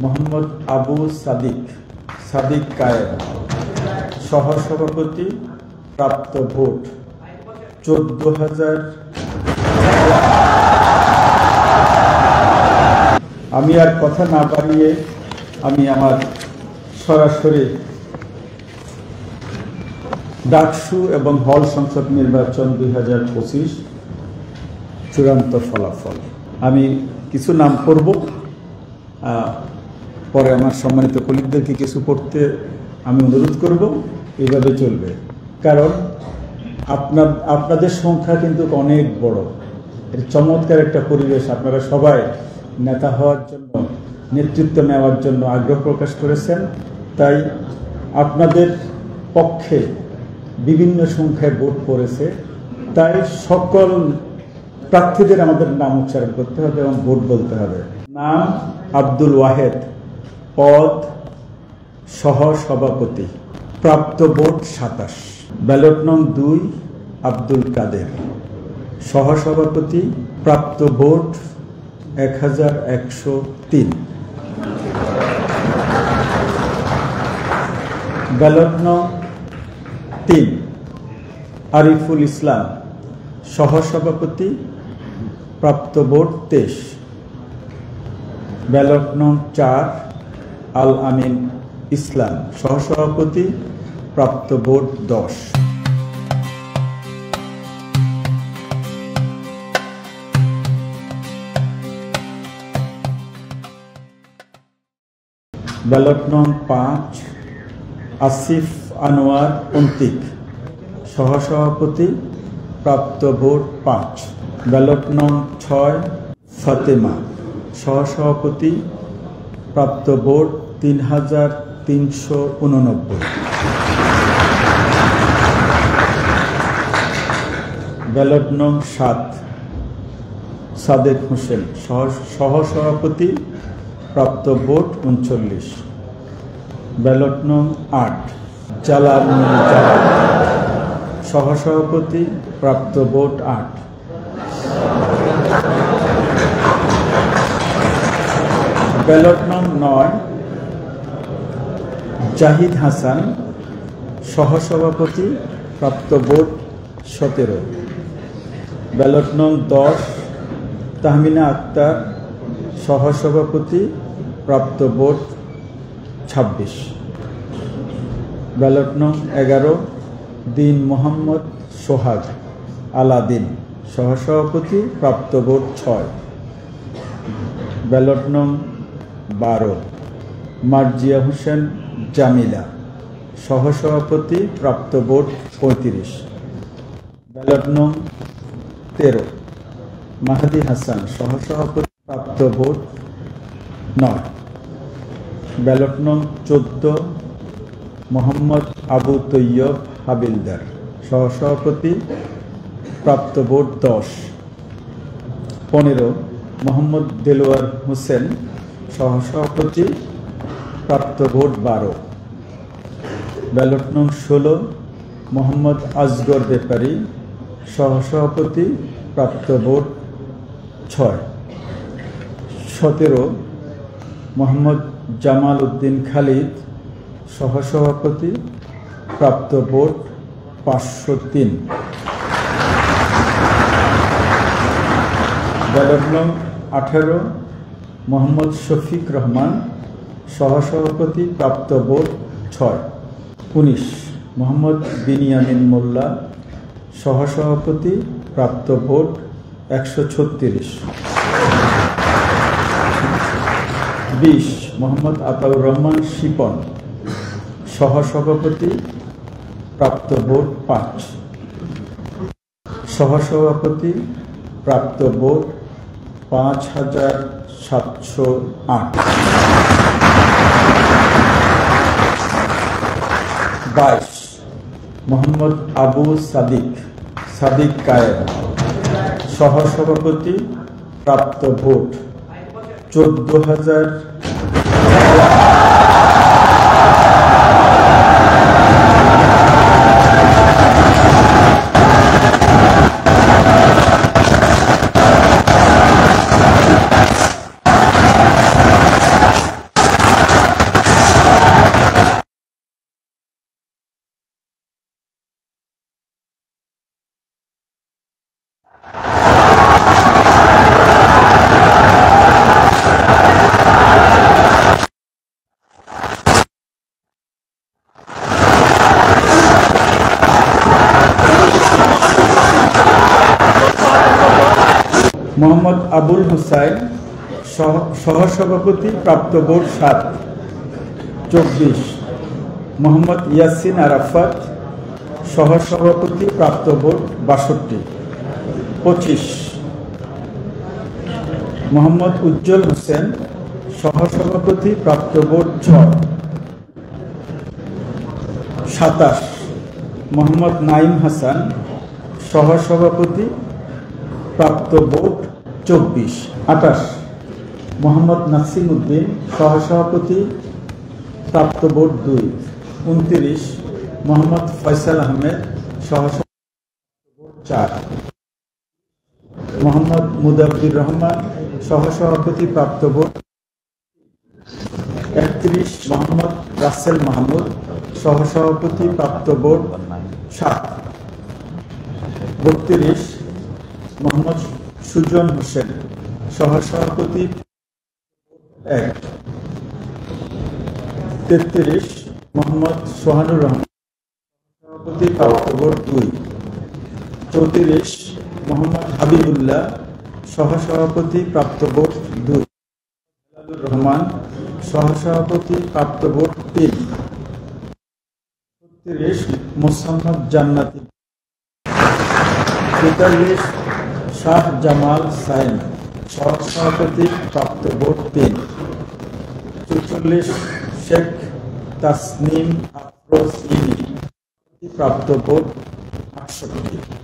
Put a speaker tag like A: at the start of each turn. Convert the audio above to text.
A: মোহাম্মদ আবু সাদিক সাদিক কায়ের, সহসভাপতি, প্রাপ্ত ভোট 14,000। আমি আর কথা না বাড়িয়ে আমি আমার সরাসরি ডাকসু এবং হল সংসদ নির্বাচন 2025 চূড়ান্ত ফলাফল আমি কিছু নাম করব, পরে আমার সম্মানিত কলিগদেরকে কিছু পড়তে আমি অনুরোধ করব। এইভাবে চলবে, কারণ আপনাদের সংখ্যা কিন্তু অনেক বড়। এর চমৎকার একটা পরিবেশ, আপনারা সবাই নেতা হওয়ার জন্য, নেতৃত্ব নেওয়ার জন্য আগ্রহ প্রকাশ করেছেন। তাই আপনাদের পক্ষে বিভিন্ন সংখ্যায় ভোট পড়েছে, তাই সকল প্রার্থীদের আমাদের নাম উচ্চারণ করতে হবে এবং ভোট বলতে হবে। নাম আব্দুল ওয়াহেদ, পদ সহসভাপতি, প্রাপ্ত ভোট 27। ব্যালট নং 2 আব্দুল কাদের, সহসভাপতি, প্রাপ্ত ভোট 1103। ব্যালট নং 3 আরিফুল ইসলাম, সহসভাপতি, প্রাপ্ত ভোট 23। ব্যালট নং 4 আল আমিন ইসলাম, সহসভাপতি, প্রাপ্ত ভোট 10। ব্যালট নং 5 আসিফ আনোয়ার অন্তিক, সহসভাপতি, প্রাপ্ত ভোট 5। ব্যালট নং 6 ফাতেমা, সহসভাপতি, প্রাপ্ত ভোট 3389। ব্যালট নং 7 সাদেক হোসেন, সহসভাপতি, প্রাপ্ত ভোট 39। ব্যালট নং 8 জালাল, সহসভাপতি, প্রাপ্ত ভোট 8। ব্যালট নং 9 জাহিদ হাসান, সহসভাপতি, প্রাপ্ত ভোট 17। ব্যালট নং 10 তাহমিনা আক্তার, সহসভাপতি, প্রাপ্ত ভোট 26। ব্যালট নং 11 দিন মোহাম্মদ সোহাগ আলাদিন, সহসভাপতি, প্রাপ্ত ভোট 6। ব্যালট নং 12 মার্জিয়া হোসেন জামিলা, সহসভাপতি, প্রাপ্ত ভোট 35। ব্যালট নং 13 মাহাদি হাসান, সহসভাপতি, প্রাপ্ত ভোট 9। ব্যালট নং 14 মোহাম্মদ আবু তৈয়ব হাবিলদার, সহসভাপতি, প্রাপ্ত ভোট 10। 15 মোহাম্মদ দেলোয়ার হোসেন, সহসভাপতি, প্রাপ্ত ভোট 12। ব্যালট নং 16 মোহাম্মদ আজগর ব্যাপারী, সহসভাপতি, প্রাপ্ত ভোট 6। 17 মোহাম্মদ জামাল উদ্দিন খালিদ, সহসভাপতি, প্রাপ্ত ভোট 503। ব্যালট নং 18 মোহাম্মদ শফিক রহমান, সহসভাপতি, প্রাপ্ত ভোট 6। 19 মোহাম্মদ বিনিয়ামিন মোল্লা, সহসভাপতি, প্রাপ্ত ভোট 136। 20 মোহাম্মদ আতাউর রহমান শিপন, সহসভাপতি, প্রাপ্ত ভোট 5। সহসভাপতি, প্রাপ্ত ভোট 5708। 22 মোহাম্মদ আবু সাদিক সাদিক কায়ের, সহসভাপতি, প্রাপ্ত ভোট 14,000। আবুল হুসাইন সহসভাপতি, প্রাপ্ত ভোট 7। 24 মোহাম্মদ ইয়াসিন আরাফাত সহসভাপতি, প্রাপ্ত ভোট 62। 25 মোহাম্মদ উজ্জ্বল হোসেন সহসভাপতি, প্রাপ্ত ভোট 6। 27 মোহাম্মদ নাইম হাসান সহসভাপতি, প্রাপ্ত ভোট 24। 28 মোহাম্মদ নাসিম উদ্দিন সহসভাপতি, প্রাপ্ত ভোট 2। 29 মোহাম্মদ ফয়সাল আহমেদ সহসভাপতি, ভোট 4। মোহাম্মদ মুদাব্বির রহমান সহসভাপতি, প্রাপ্ত ভোট। 31 মোহাম্মদ রাসেল মাহমুদ সহসভাপতি, প্রাপ্ত ভোট 7। 32 মোহাম্মদ সুজন হোসেন সহসভাপতি, 1। 33 মোহাম্মদ সোহানুর রহমান সভাপতি, প্রাপ্ত ভোট 2। 34 মোহাম্মদ হাবিবুল্লাহ সহসভাপতি, প্রাপ্ত ভোট 2। রহমান সহসভাপতি, প্রাপ্ত ভোট 3। 36 মোসাম্মদ জান্নাতি। 43 শাহ জামাল সাইন সহসভাপতি, প্রাপ্ত ভোট 3। 44 শেখ তাসনিম আফরোজ ইনি প্রাপ্ত ভোট 68।